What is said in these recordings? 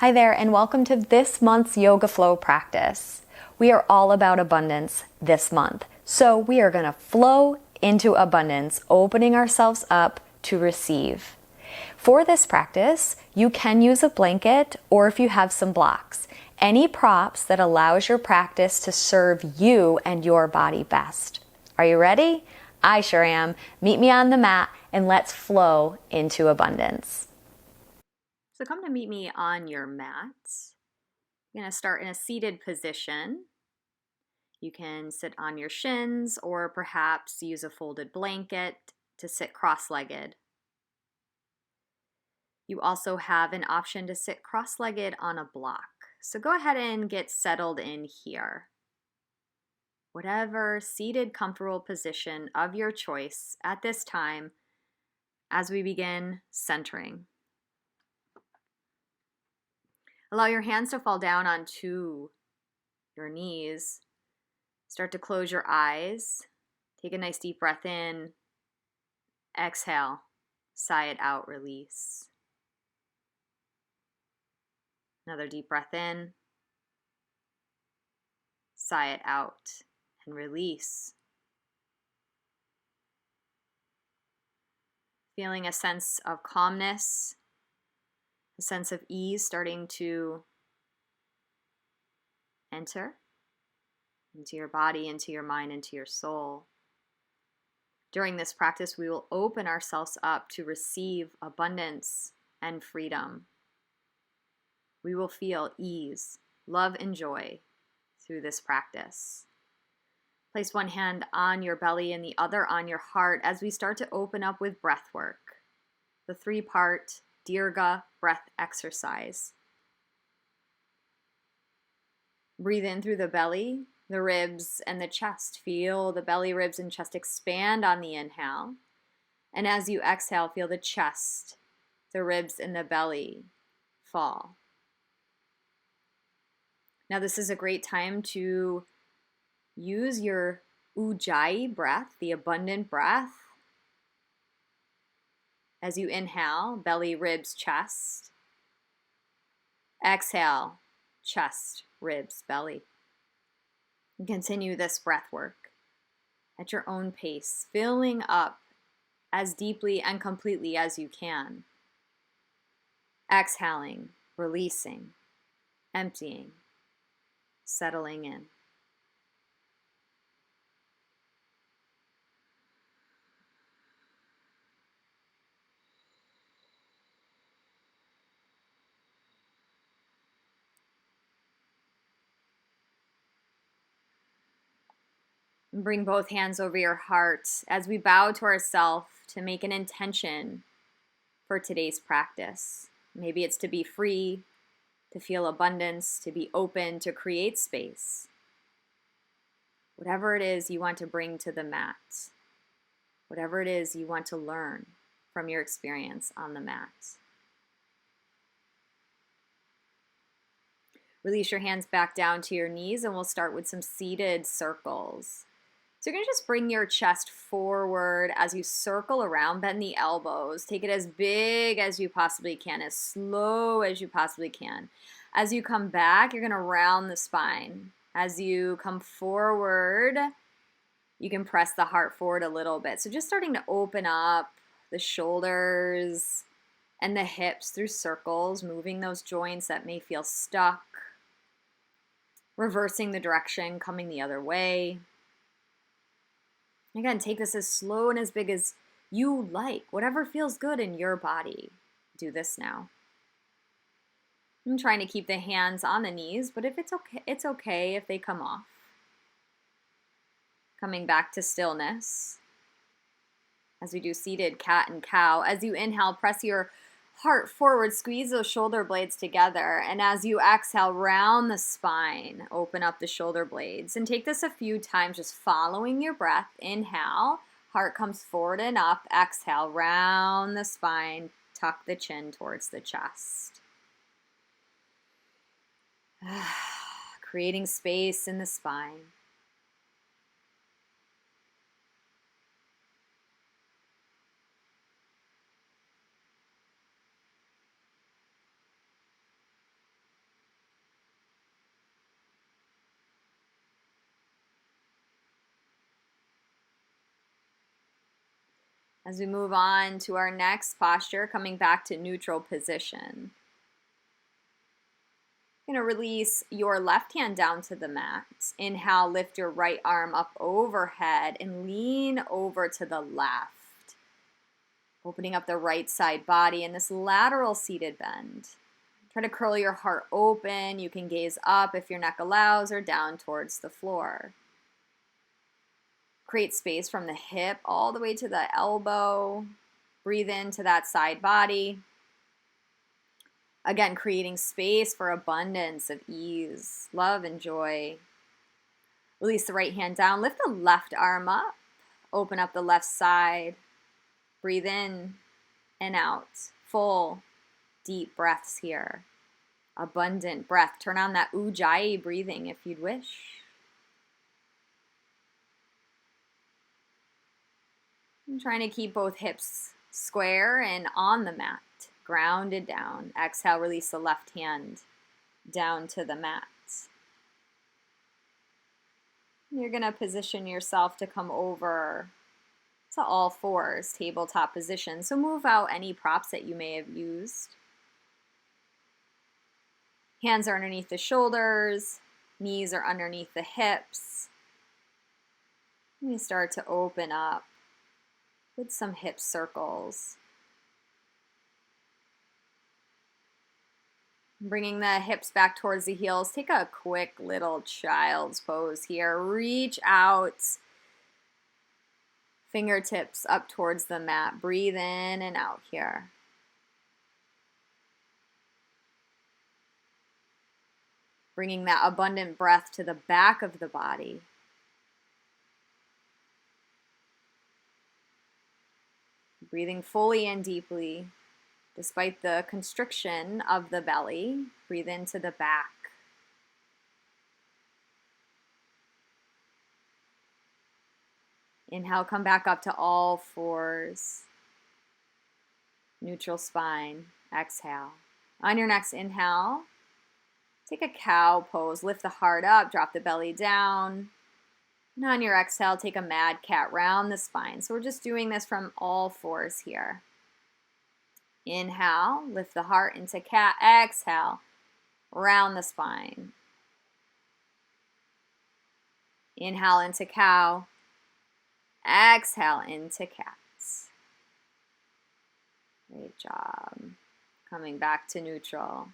Hi there, and welcome to this month's Yoga Flow practice. We are all about abundance this month, so we are going to flow into abundance, opening ourselves up to receive. For this practice, you can use a blanket or if you have some blocks, any props that allows your practice to serve you and your body best. Are you ready? I sure am. Meet me on the mat and let's flow into abundance. So come to meet me on your mat. You're going to start in a seated position. You can sit on your shins or perhaps use a folded blanket to sit cross-legged. You also have an option to sit cross-legged on a block. So go ahead and get settled in here. Whatever seated, comfortable position of your choice at this time as we begin centering. Allow your hands to fall down onto your knees. Start to close your eyes. Take a nice deep breath in. Exhale. Sigh it out, release. Another deep breath in. Sigh it out and release. Feeling a sense of calmness, a sense of ease starting to enter into your body, into your mind, into your soul. During this practice, we will open ourselves up to receive abundance and freedom. We will feel ease, love, and joy through this practice. Place one hand on your belly and the other on your heart as we start to open up with breath work. The 3-part Dirga breath exercise. Breathe in through the belly, the ribs, and the chest. Feel the belly, ribs, and chest expand on the inhale. And as you exhale, feel the chest, the ribs, and the belly fall. Now this is a great time to use your Ujjayi breath, the abundant breath. As you inhale, belly, ribs, chest. Exhale, chest, ribs, belly. And continue this breath work at your own pace, filling up as deeply and completely as you can. Exhaling, releasing, emptying, settling in. And bring both hands over your heart as we bow to ourselves to make an intention for today's practice. Maybe it's to be free, to feel abundance, to be open, to create space. Whatever it is you want to bring to the mat, whatever it is you want to learn from your experience on the mat. Release your hands back down to your knees and we'll start with some seated circles. So you're going to just bring your chest forward as you circle around, bend the elbows. Take it as big as you possibly can, as slow as you possibly can. As you come back, you're going to round the spine. As you come forward, you can press the heart forward a little bit. So just starting to open up the shoulders and the hips through circles, moving those joints that may feel stuck. Reversing the direction, coming the other way. Again, take this as slow and as big as you like. Whatever feels good in your body. Do this now. I'm trying to keep the hands on the knees, but if it's okay if they come off. Coming back to stillness. As we do seated cat and cow. As you inhale, press your heart forward, squeeze those shoulder blades together. And as you exhale, round the spine, open up the shoulder blades. And take this a few times, just following your breath. Inhale, heart comes forward and up. Exhale, round the spine, tuck the chin towards the chest. Creating space in the spine. As we move on to our next posture, coming back to neutral position. You're going to release your left hand down to the mat. Inhale, lift your right arm up overhead and lean over to the left. Opening up the right side body in this lateral seated bend. Try to curl your heart open. You can gaze up if your neck allows or down towards the floor. Create space from the hip all the way to the elbow. Breathe into that side body. Again, creating space for abundance of ease, love, and joy. Release the right hand down. Lift the left arm up. Open up the left side. Breathe in and out. Full, deep breaths here. Abundant breath. Turn on that ujjayi breathing if you'd wish. I'm trying to keep both hips square and on the mat, grounded down. Exhale, release the left hand down to the mat. You're going to position yourself to come over to all fours, tabletop position. So move out any props that you may have used. Hands are underneath the shoulders, knees are underneath the hips. And you start to open up with some hip circles. Bringing the hips back towards the heels. Take a quick little child's pose here. Reach out. Fingertips up towards the mat. Breathe in and out here. Bringing that abundant breath to the back of the body. Breathing fully and deeply, despite the constriction of the belly. Breathe into the back. Inhale, come back up to all fours. Neutral spine. Exhale. On your next inhale, take a cow pose. Lift the heart up, drop the belly down. And on your exhale, take a mad cat, round the spine. So we're just doing this from all fours here. Inhale, lift the heart into cat. Exhale, round the spine. Inhale into cow. Exhale into cats. Great job. Coming back to neutral.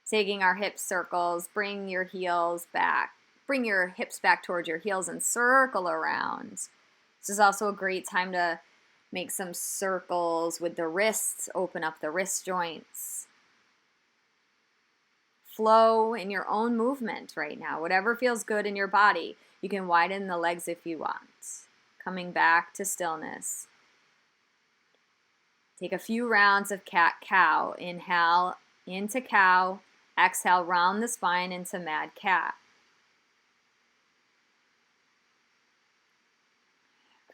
Taking our hip circles, bring your heels back. Bring your hips back towards your heels and circle around. This is also a great time to make some circles with the wrists. Open up the wrist joints. Flow in your own movement right now. Whatever feels good in your body. You can widen the legs if you want. Coming back to stillness. Take a few rounds of cat-cow. Inhale into cow. Exhale, round the spine into mad cat.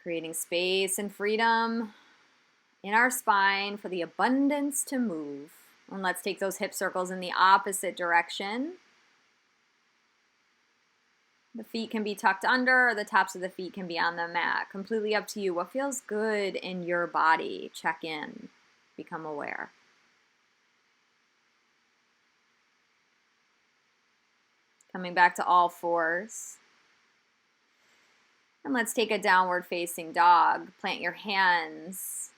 Creating space and freedom in our spine for the abundance to move. And let's take those hip circles in the opposite direction. The feet can be tucked under, or the tops of the feet can be on the mat. Completely up to you. What feels good in your body? Check in. Become aware. Coming back to all fours. And let's take a downward facing dog. Plant your hands.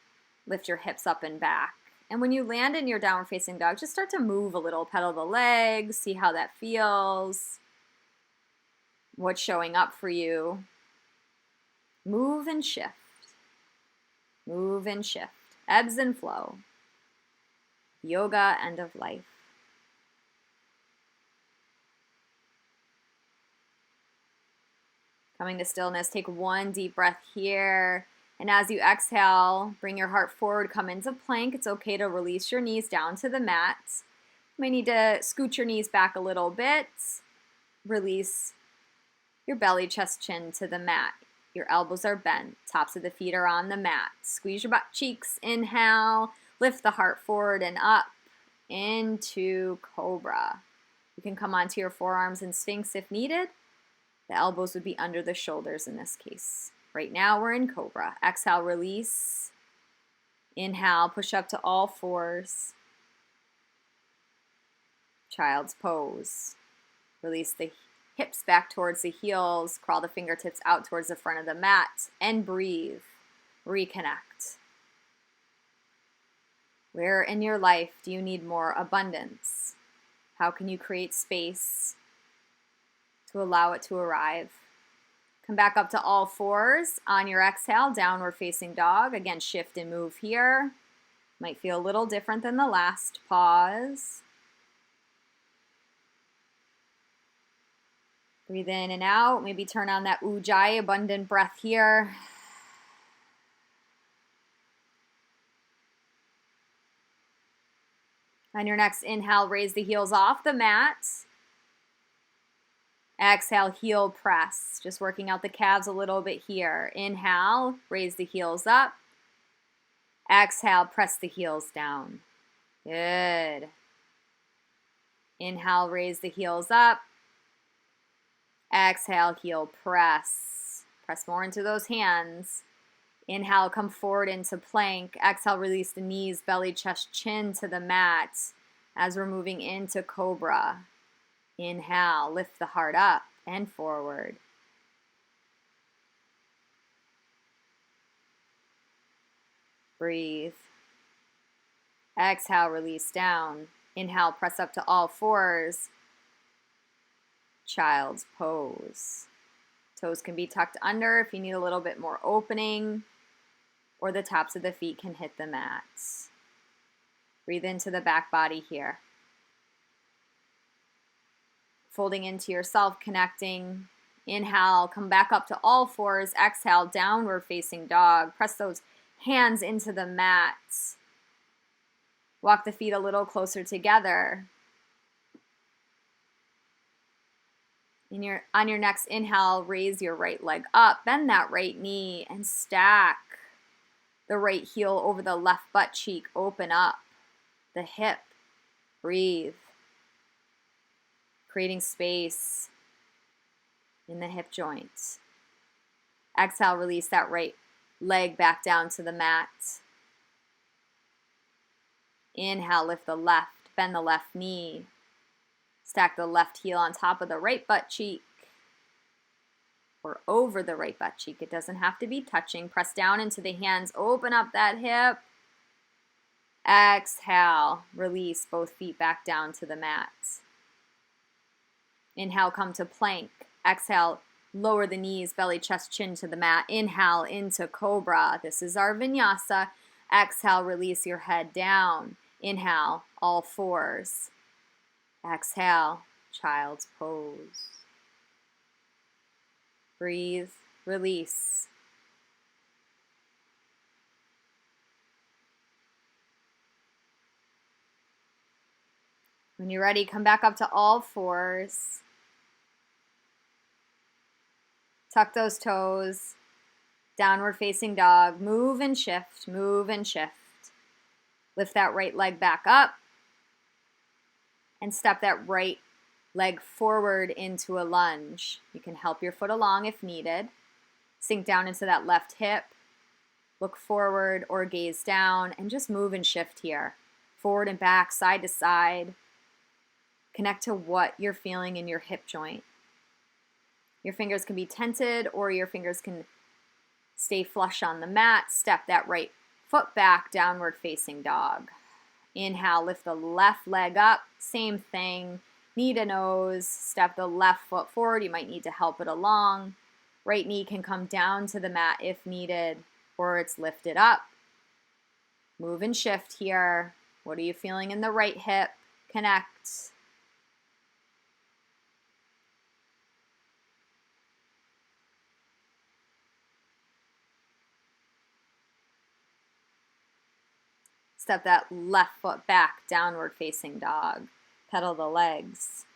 Lift your hips up and back. And when you land in your downward facing dog, just start to move a little. Pedal the legs. See how that feels. What's showing up for you. Move and shift. Move and shift. Ebbs and flow. Yoga end of life. Coming to stillness, take one deep breath here. And as you exhale, bring your heart forward, come into plank. It's okay to release your knees down to the mat. You might need to scoot your knees back a little bit. Release your belly, chest, chin to the mat. Your elbows are bent. Tops of the feet are on the mat. Squeeze your butt cheeks. Inhale. Lift the heart forward and up into cobra. You can come onto your forearms in sphinx if needed. The elbows would be under the shoulders in this case. Right now we're in Cobra. Exhale, release. Inhale, push up to all fours. Child's pose. Release the hips back towards the heels. Crawl the fingertips out towards the front of the mat. And breathe. Reconnect. Where in your life do you need more abundance? How can you create space to allow it to arrive? Come back up to all fours. On your exhale, downward facing dog. Again, shift and move here. Might feel a little different than the last. Pause. Breathe in and out. Maybe turn on that Ujjayi, abundant breath here. On your next inhale, raise the heels off the mat. Exhale, heel press. Just working out the calves a little bit here. Inhale, raise the heels up. Exhale, press the heels down. Good. Inhale, raise the heels up. Exhale, heel press. Press more into those hands. Inhale, come forward into plank. Exhale, release the knees, belly, chest, chin to the mat as we're moving into Cobra. Inhale, lift the heart up and forward. Breathe. Exhale, release down. Inhale, press up to all fours. Child's pose. Toes can be tucked under if you need a little bit more opening, or the tops of the feet can hit the mat. Breathe into the back body here. Folding into yourself, connecting. Inhale, come back up to all fours. Exhale, downward facing dog. Press those hands into the mat. Walk the feet a little closer together. On your next inhale, raise your right leg up. Bend that right knee and stack the right heel over the left butt cheek. Open up the hip. Breathe. Creating space in the hip joints. Exhale, release that right leg back down to the mat. Inhale, lift the left, bend the left knee. Stack the left heel on top of the right butt cheek or over the right butt cheek. It doesn't have to be touching. Press down into the hands. Open up that hip. Exhale, release both feet back down to the mat. Inhale, come to plank. Exhale, lower the knees, belly, chest, chin to the mat. Inhale into Cobra. This is our vinyasa. Exhale, release your head down. Inhale, all fours. Exhale, child's pose. Breathe, release. When you're ready, come back up to all fours. Tuck those toes. Downward facing dog. Move and shift, move and shift. Lift that right leg back up. And step that right leg forward into a lunge. You can help your foot along if needed. Sink down into that left hip. Look forward or gaze down and just move and shift here. Forward and back, side to side. Connect to what you're feeling in your hip joint. Your fingers can be tented or your fingers can stay flush on the mat. Step that right foot back, downward facing dog. Inhale, lift the left leg up. Same thing. Knee to nose. Step the left foot forward. You might need to help it along. Right knee can come down to the mat if needed, or it's lifted up. Move and shift here. What are you feeling in the right hip? Connect. Step that left foot back, downward facing dog. Pedal the legs.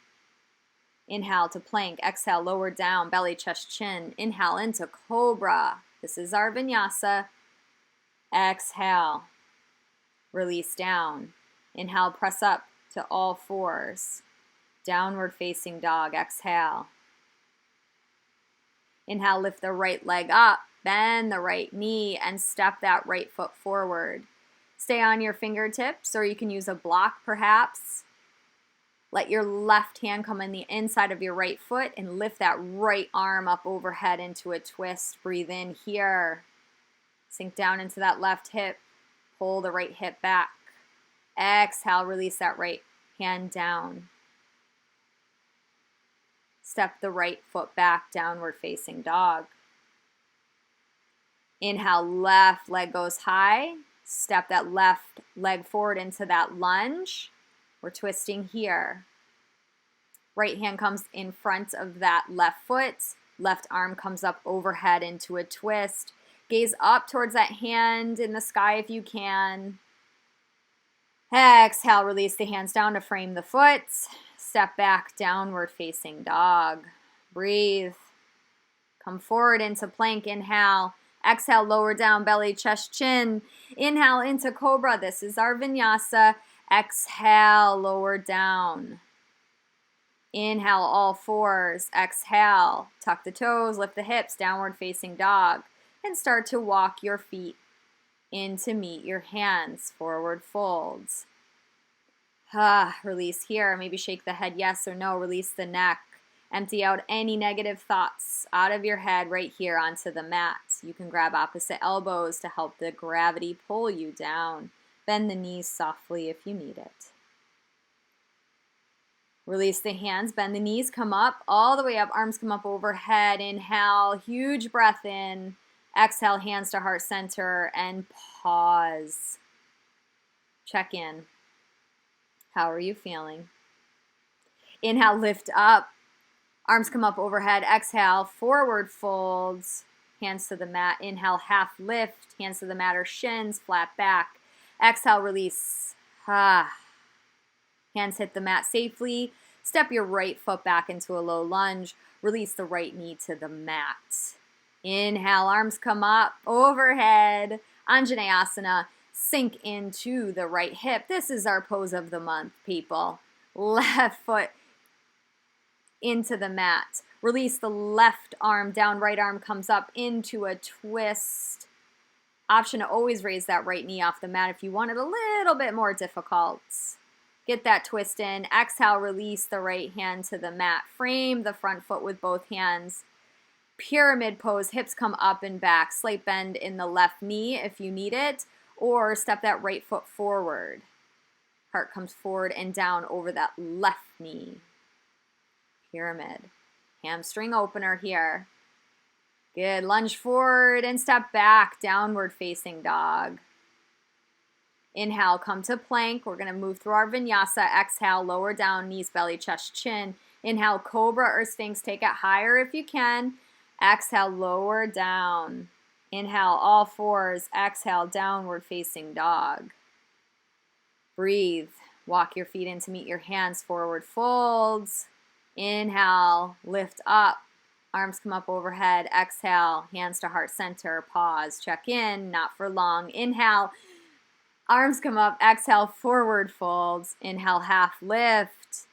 Inhale to plank. Exhale, lower down, belly, chest, chin. Inhale into Cobra. This is our vinyasa. Exhale. Release down. Inhale, press up to all fours. Downward facing dog. Exhale. Inhale, lift the right leg up. bend the right knee and step that right foot forward. Stay on your fingertips, or you can use a block perhaps. Let your left hand come in the inside of your right foot and lift that right arm up overhead into a twist. Breathe in here. Sink down into that left hip. Pull the right hip back. Exhale, release that right hand down. Step the right foot back, downward facing dog. Inhale, left leg goes high. Step that left leg forward into that lunge. We're twisting here. Right hand comes in front of that left foot. Left arm comes up overhead into a twist. Gaze up towards that hand in the sky if you can. Exhale, release the hands down to frame the foot. Step back, downward facing dog. Breathe. Come forward into plank. Inhale. Exhale, lower down, belly, chest, chin. Inhale into cobra. This is our vinyasa. Exhale, lower down. Inhale, all fours. Exhale, tuck the toes, lift the hips, downward facing dog. And start to walk your feet in to meet your hands, forward folds. Release here. Maybe shake the head yes or no. Release the neck. Empty out any negative thoughts out of your head right here onto the mat. You can grab opposite elbows to help the gravity pull you down. Bend the knees softly if you need it. Release the hands, bend the knees, come up, all the way up, arms come up overhead. Inhale, huge breath in. Exhale, hands to heart center, and pause. Check in. How are you feeling? Inhale, lift up. Arms come up overhead. Exhale, forward folds. Hands to the mat. Inhale, half lift. Hands to the mat or shins, flat back. Exhale, release. Hands hit the mat safely. Step your right foot back into a low lunge. Release the right knee to the mat. Inhale, arms come up overhead. Anjaneyasana. Sink into the right hip. This is our pose of the month, people. Left foot into the mat. Release the left arm down. Right arm comes up into a twist. Option to always raise that right knee off the mat if you want it a little bit more difficult. Get that twist in. Exhale, release the right hand to the mat. Frame the front foot with both hands. Pyramid pose, hips come up and back. Slight bend in the left knee if you need it, or step that right foot forward. Heart comes forward and down over that left knee. Pyramid. Hamstring opener here. Good. Lunge forward and step back. Downward facing dog. Inhale, come to plank. We're going to move through our vinyasa. Exhale, lower down, knees, belly, chest, chin. Inhale, cobra or sphinx. Take it higher if you can. Exhale, lower down. Inhale, all fours. Exhale, downward facing dog. Breathe. Walk your feet in to meet your hands. Forward folds. Inhale, lift up. Arms come up overhead. Exhale, hands to heart center. Pause. Check in. Not for long. Inhale. Arms come up. Exhale, forward folds. Inhale, half lift.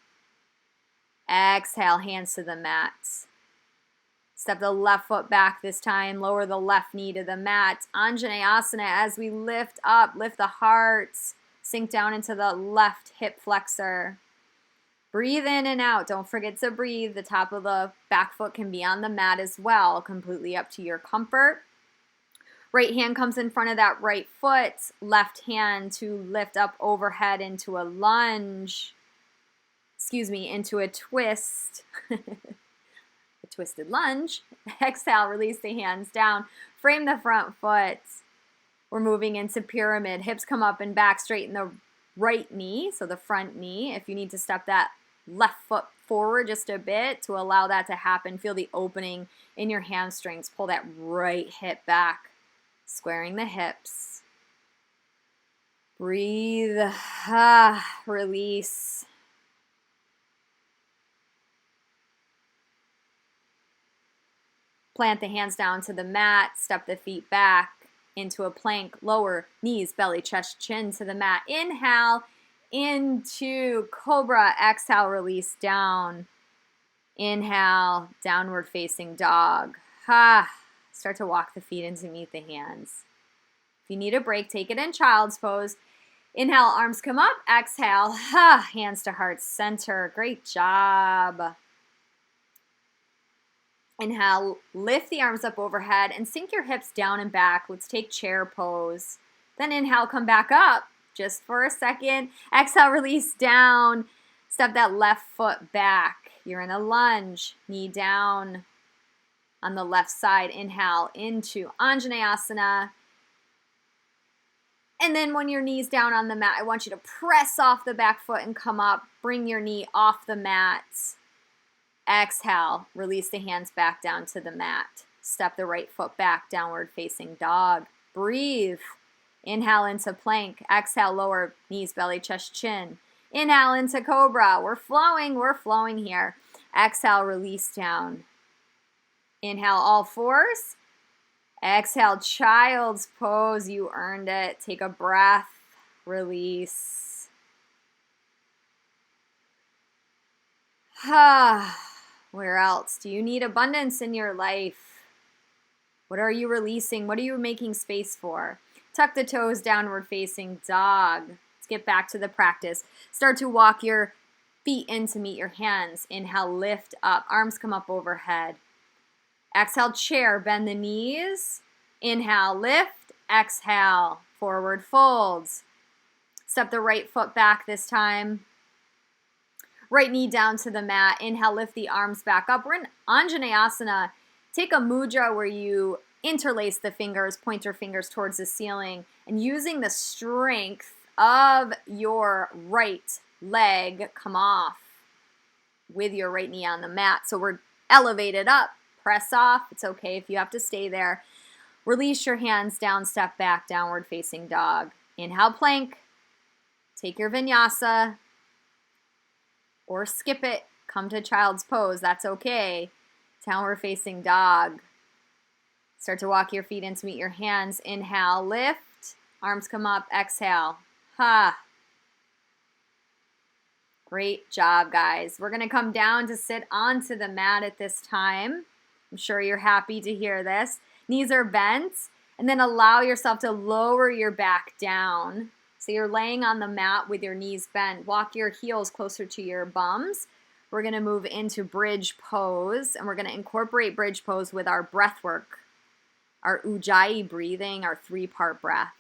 Exhale, hands to the mat. Step the left foot back this time. Lower the left knee to the mat. Anjaneyasana as we lift up. Lift the heart. Sink down into the left hip flexor. Breathe in and out. Don't forget to breathe. The top of the back foot can be on the mat as well. Completely up to your comfort. Right hand comes in front of that right foot. Left hand to lift up overhead into a lunge. Into a twist. A twisted lunge. Exhale, release the hands down. Frame the front foot. We're moving into pyramid. Hips come up and back. Straighten the right knee, so the front knee. If you need to step that left foot forward just a bit to allow that to happen, feel the opening in your hamstrings. Pull that right hip back. Squaring the hips. Breathe. Release. Plant the hands down to the mat. Step the feet back into a plank. Lower knees, belly, chest, chin to the mat. Inhale into cobra. Exhale, release down. Inhale, downward facing dog. Start to walk the feet in to meet the hands. If you need a break, take it in child's pose. Inhale, arms come up. Exhale, hands to heart center. Great job. Inhale, lift the arms up overhead and sink your hips down and back. Let's take chair pose. Then inhale, come back up just for a second. Exhale, release down. Step that left foot back. You're in a lunge. Knee down on the left side. Inhale into Anjaneyasana. And then when your knee's down on the mat, I want you to press off the back foot and come up. Bring your knee off the mat. Exhale, release the hands back down to the mat. Step the right foot back, downward facing dog. Breathe. Inhale into plank. Exhale, lower knees, belly, chest, chin. Inhale into cobra. We're flowing here. Exhale, release down. Inhale, all fours. Exhale, child's pose. You earned it. Take a breath. Release. Where else? Do you need abundance in your life? What are you releasing? What are you making space for? Tuck the toes, downward facing dog. Let's get back to the practice. Start to walk your feet in to meet your hands. Inhale, lift up. Arms come up overhead. Exhale, chair. Bend the knees. Inhale, lift. Exhale, forward folds. Step the right foot back this time. Right knee down to the mat. Inhale, lift the arms back up. We're in Anjaneyasana. Take a mudra where you interlace the fingers, point your fingers towards the ceiling, and using the strength of your right leg, come off with your right knee on the mat. So we're elevated up. Press off. It's okay if you have to stay there. Release your hands down, step back, downward facing dog. Inhale, plank. Take your vinyasa. Or skip it, come to child's pose, that's okay. Downward facing dog. Start to walk your feet in to meet your hands. Inhale, lift, arms come up, exhale. Great job, guys. We're gonna come down to sit onto the mat at this time. I'm sure you're happy to hear this. Knees are bent, and then allow yourself to lower your back down. So you're laying on the mat with your knees bent. Walk your heels closer to your bums. We're going to move into bridge pose, and we're going to incorporate bridge pose with our breath work, our Ujjayi breathing, our 3-part breath.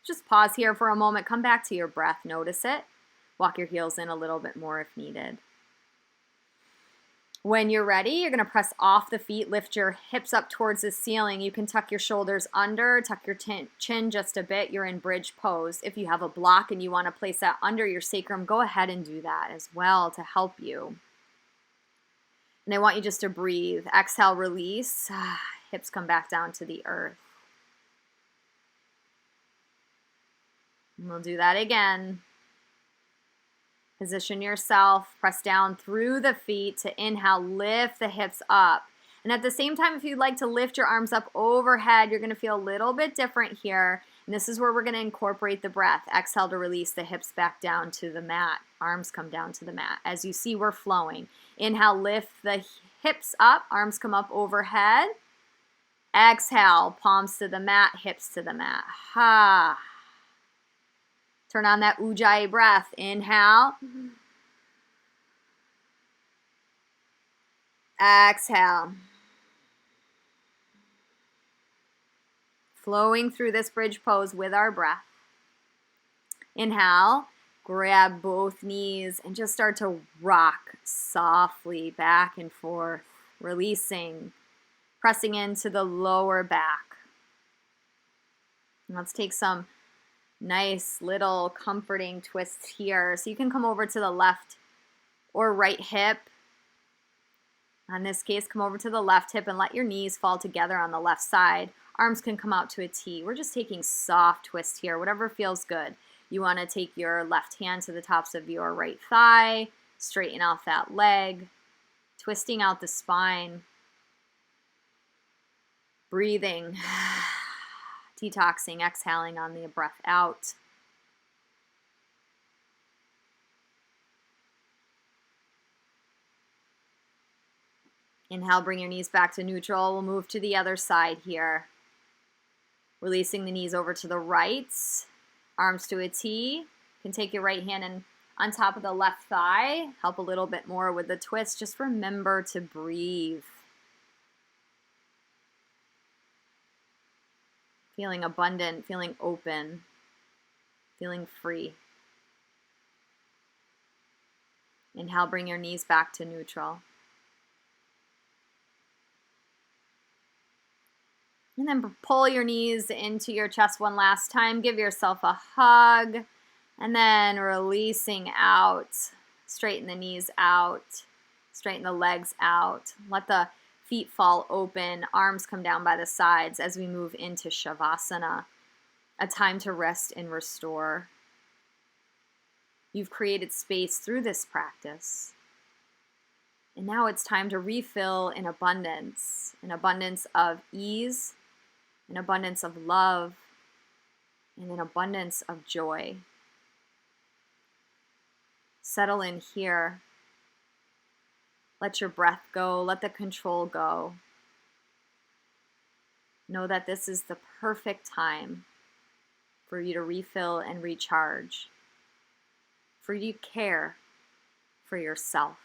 Just pause here for a moment. Come back to your breath. Notice it. Walk your heels in a little bit more if needed. When you're ready, you're going to press off the feet, lift your hips up towards the ceiling. You can tuck your shoulders under, tuck your chin just a bit. You're in bridge pose. If you have a block and you want to place that under your sacrum, go ahead and do that as well to help you. And I want you just to breathe. Exhale, release. Hips come back down to the earth. And we'll do that again. Position yourself, press down through the feet to inhale, lift the hips up. And at the same time, if you'd like to lift your arms up overhead, you're going to feel a little bit different here. And this is where we're going to incorporate the breath. Exhale to release the hips back down to the mat. Arms come down to the mat. As you see, we're flowing. Inhale, lift the hips up. Arms come up overhead. Exhale, palms to the mat, hips to the mat. Turn on that Ujjayi breath. Inhale. Exhale. Flowing through this bridge pose with our breath. Inhale. Grab both knees and just start to rock softly back and forth. Releasing. Pressing into the lower back. And let's take some nice little comforting twists here. So you can come over to the left or right hip. In this case, come over to the left hip and let your knees fall together on the left side. Arms can come out to a T. We're just taking soft twist here, whatever feels good. You want to take your left hand to the tops of your right thigh, straighten out that leg, twisting out the spine, breathing. Detoxing, exhaling on the breath out. Inhale, bring your knees back to neutral. We'll move to the other side here. Releasing the knees over to the right, arms to a T. You can take your right hand and on top of the left thigh. Help a little bit more with the twist. Just remember to breathe. Feeling abundant, feeling open, feeling free. Inhale, bring your knees back to neutral. And then pull your knees into your chest one last time. Give yourself a hug. And then releasing out. Straighten the knees out. Straighten the legs out. Let the feet fall open. Arms come down by the sides as we move into Shavasana. A time to rest and restore. You've created space through this practice. And now it's time to refill in abundance. An abundance of ease, an abundance of love, and an abundance of joy. Settle in here. Let your breath go. Let the control go. Know that this is the perfect time for you to refill and recharge, for you to care for yourself.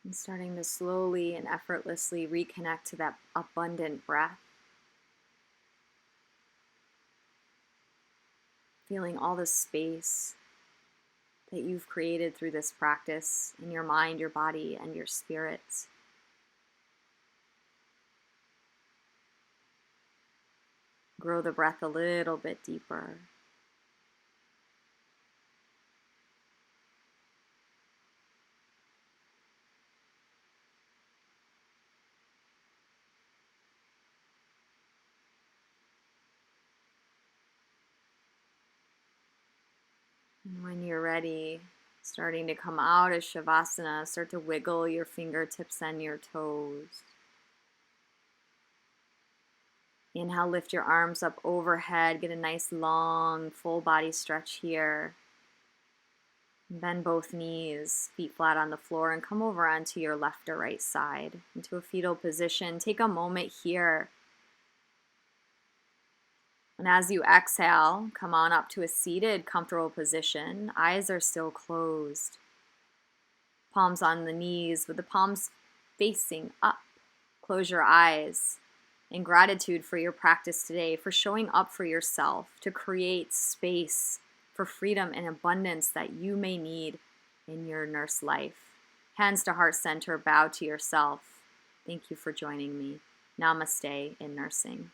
And starting to slowly and effortlessly reconnect to that abundant breath. Feeling all the space that you've created through this practice in your mind, your body, and your spirit. Grow the breath a little bit deeper. And when you're ready, starting to come out of Shavasana, start to wiggle your fingertips and your toes. Inhale, lift your arms up overhead. Get a nice long full body stretch here. Bend both knees, feet flat on the floor, and come over onto your left or right side into a fetal position. Take a moment here. And as you exhale, come on up to a seated, comfortable position. Eyes are still closed. Palms on the knees with the palms facing up. Close your eyes. In gratitude for your practice today, for showing up for yourself, to create space for freedom and abundance that you may need in your nurse life. Hands to heart center, bow to yourself. Thank you for joining me. Namaste in nursing.